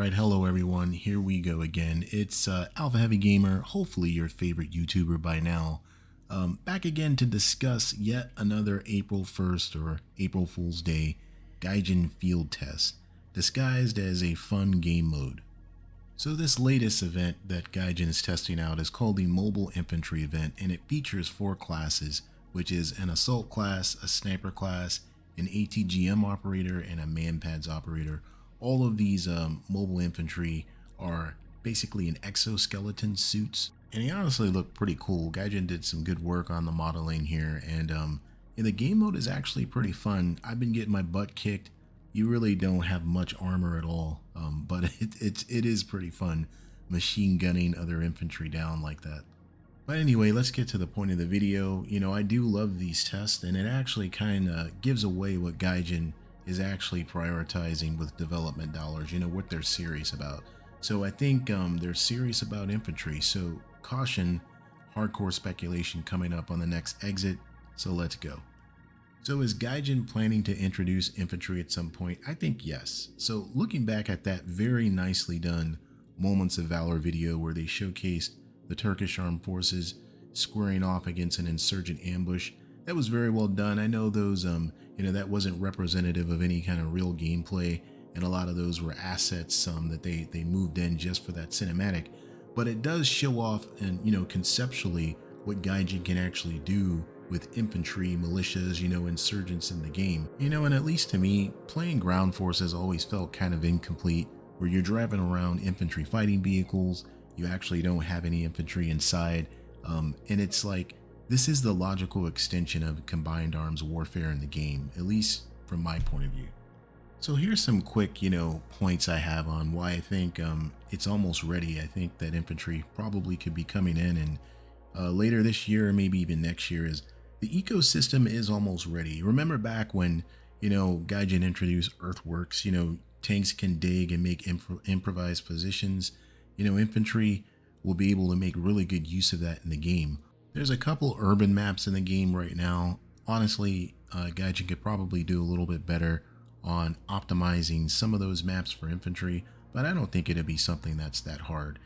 Alright, hello everyone, here we go again. It's Alpha Heavy Gamer, hopefully your favorite YouTuber by now. Back again to discuss yet another April 1st or April Fool's Day Gaijin field test, disguised as a fun game mode. So this latest event that Gaijin is testing out is called the Mobile Infantry event, and it features 4 classes, which is an Assault class, a Sniper class, an ATGM operator, and a Man-Pads operator. All of these mobile infantry are basically in exoskeleton suits, and they honestly look pretty cool. Gaijin did some good work on the modeling here, and the game mode is actually pretty fun. I've been getting my butt kicked. You really don't have much armor at all, but it is pretty fun machine gunning other infantry down like that. But anyway, let's get to the point of the video. You know, I do love these tests, and it actually kind of gives away what Gaijin is actually prioritizing with development dollars, you know, what they're serious about. So I think they're serious about infantry, so caution, hardcore speculation coming up on the next exit, so let's go. So is Gaijin planning to introduce infantry at some point? I think yes. So looking back at that very nicely done Moments of Valor video where they showcased the Turkish armed forces squaring off against an insurgent ambush, that was very well done. I know those, that wasn't representative of any kind of real gameplay, and a lot of those were assets that they moved in just for that cinematic. But it does show off and, conceptually what Gaijin can actually do with infantry, militias, insurgents in the game. And at least to me, playing ground forces always felt kind of incomplete, where you're driving around infantry fighting vehicles, you actually don't have any infantry inside, and it's like, this is the logical extension of combined arms warfare in the game, at least from my point of view. So here's some quick, points I have on why I think it's almost ready. I think that infantry probably could be coming in and later this year, or maybe even next year, is the ecosystem is almost ready. Remember back when, Gaijin introduced earthworks, tanks can dig and make improvised positions. Infantry will be able to make really good use of that in the game. There's a couple urban maps in the game right now. Honestly, Gaijin could probably do a little bit better on optimizing some of those maps for infantry, but I don't think it'd be something that's that hard.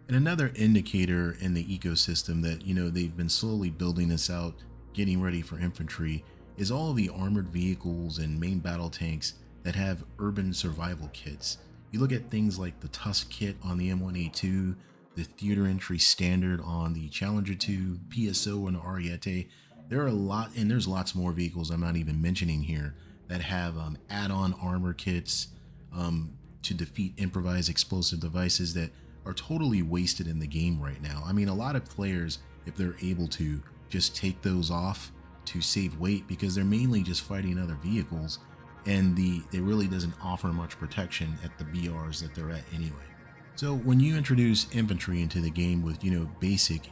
And another indicator in the ecosystem that, they've been slowly building this out, getting ready for infantry, is all the armored vehicles and main battle tanks that have urban survival kits. You look at things like the Tusk kit on the M1A2, the Theater Entry Standard on the Challenger 2, PSO and Ariete. There are a lot, and there's lots more vehicles I'm not even mentioning here, that have add-on armor kits to defeat improvised explosive devices that are totally wasted in the game right now. I mean, a lot of players, if they're able to, just take those off to save weight, because they're mainly just fighting other vehicles, and it really doesn't offer much protection at the BRs that they're at anyway. So when you introduce infantry into the game with, basic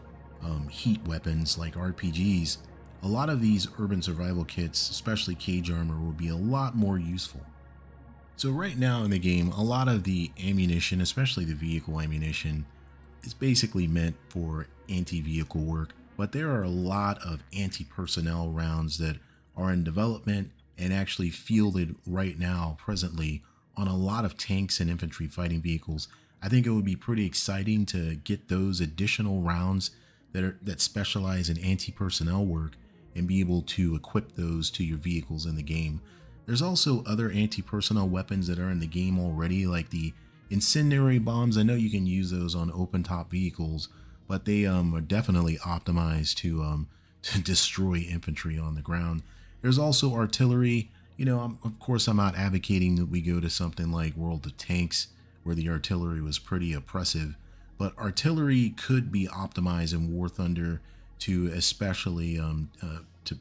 heat weapons like RPGs, a lot of these urban survival kits, especially cage armor, will be a lot more useful. So right now in the game, a lot of the ammunition, especially the vehicle ammunition, is basically meant for anti-vehicle work, but there are a lot of anti-personnel rounds that are in development and actually fielded right now, presently, on a lot of tanks and infantry fighting vehicles. I think it would be pretty exciting to get those additional rounds that specialize in anti-personnel work and be able to equip those to your vehicles in the game. There's also other anti-personnel weapons that are in the game already, like the incendiary bombs. I know you can use those on open top vehicles, but they are definitely optimized to destroy infantry on the ground. There's also artillery. Of course, I'm not advocating that we go to something like World of Tanks, where the artillery was pretty oppressive, but artillery could be optimized in War Thunder to especially to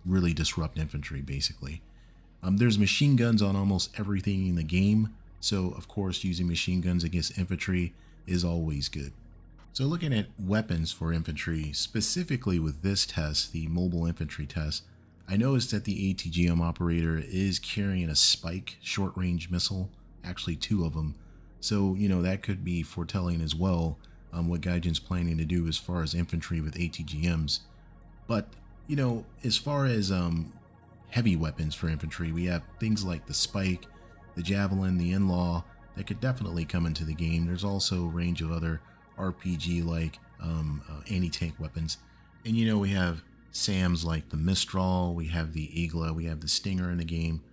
really disrupt infantry, basically. There's machine guns on almost everything in the game, so of course using machine guns against infantry is always good. So looking at weapons for infantry, specifically with this test, the mobile infantry test, I noticed that the ATGM operator is carrying a Spike short-range missile, actually 2 of them. So, that could be foretelling as well what Gaijin's planning to do as far as infantry with ATGMs. But, as far as heavy weapons for infantry, we have things like the Spike, the Javelin, the In-Law, that could definitely come into the game. There's also a range of other RPG-like anti-tank weapons. And you know, we have SAMs like the Mistral, we have the Igla, we have the Stinger in the game.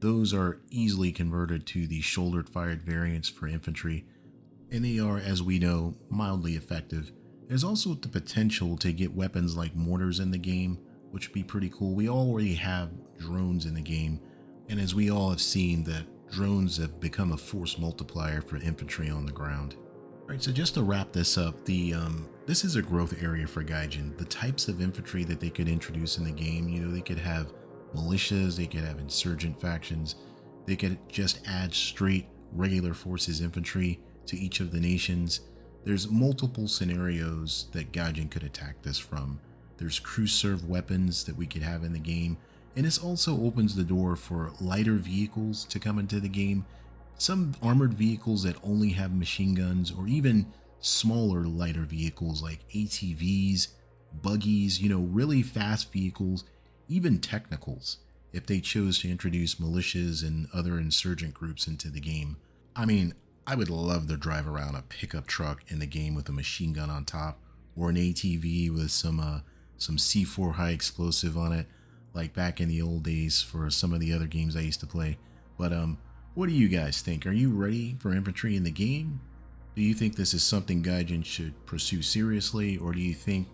Those are easily converted to the shoulder-fired variants for infantry, and they are, as we know, mildly effective. There's also the potential to get weapons like mortars in the game, which would be pretty cool. We already have drones in the game, and as we all have seen, that drones have become a force multiplier for infantry on the ground. Alright, so just to wrap this up, this is a growth area for Gaijin. The types of infantry that they could introduce in the game, you know, they could have militias, they could have insurgent factions, they could just add straight regular forces infantry to each of the nations. There's multiple scenarios that Gaijin could attack this from. There's crew serve weapons that we could have in the game, and this also opens the door for lighter vehicles to come into the game. Some armored vehicles that only have machine guns, or even smaller, lighter vehicles like ATVs, buggies, you know, really fast vehicles, even technicals, if they chose to introduce militias and other insurgent groups into the game. I mean, I would love to drive around a pickup truck in the game with a machine gun on top, or an ATV with some C4 high explosive on it, like back in the old days for some of the other games I used to play. But what do you guys think? Are you ready for infantry in the game? Do you think this is something Gaijin should pursue seriously, or do you think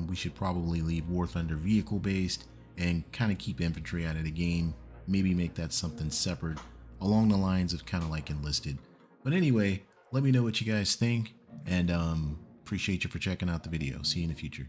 we should probably leave War Thunder vehicle based and kind of keep infantry out of the game? Maybe make that something separate along the lines of kind of like enlisted. But anyway, let me know what you guys think, and appreciate you for checking out the video. See you in the future.